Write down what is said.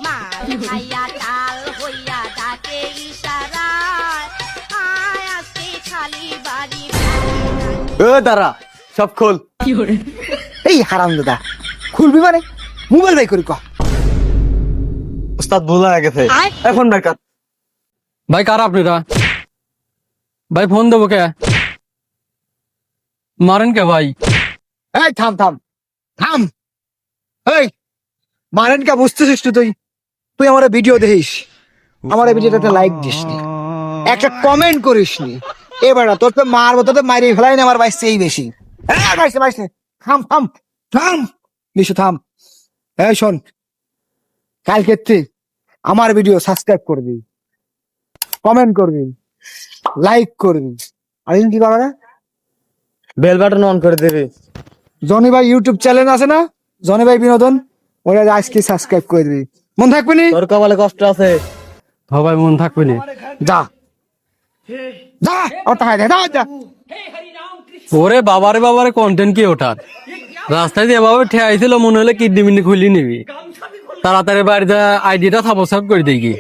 মাল খাইয়া ডাল হইয়া ডাকে ইশারায় আয় আজকে খালি বাড়ি ও দাঁড়া, সব খোল। এই হারাম দাদা, খুলবি মানে মোবাইল বাই করি ক। উস্তাদ ভুল হয়ে গেছে, এখন বেকার। ভাই কার আপনারা? ভাই ফোন দেবো কে? মারেন কে ভাই? এই থাম থাম থাম, এই মারেন কা বুঝতেছিস তুই? তুই আমার ভিডিও দেখিস, আমার ভিডিওটা একটা লাইক দিস নি, একটা কমেন্ট করিস নি। এবার তোর তো মারবো, তোর তো মারি ফেলাই না, আমার বাইসে এই বেশি। বাইসে বাইসে থাম থাম থাম, বিশু থাম। এই শোন, কালকে তুই আমার ভিডিও সাবস্ক্রাইব করবি, কমেন্ট করবি, লাইক করবি, আর কি করবে না? বেল বাটন অন করে দেবে। জনি ভাই ইউটিউব চ্যানেল আছে না, জনি ভাই বিনোদন, ওরা আজকে সাবস্ক্রাইব করে দিবি, মন থাকবে নি? তোর কপালে কষ্ট আছে। হ ভাই মন থাকবে না। যা যা, ওটা হাই দে, যা। ওরে বাবারে বাবারে, কন্টেন্ট কি ওঠার? রাস্তায় দিয়ে এভাবে ঠেয়াইছিল, মনে হলে কিডনি মিডনি খুলি নিবি। তাড়াতাড়ি বাড়িতে আইডিটা সাবস্ক্রাইব করে দিই কি।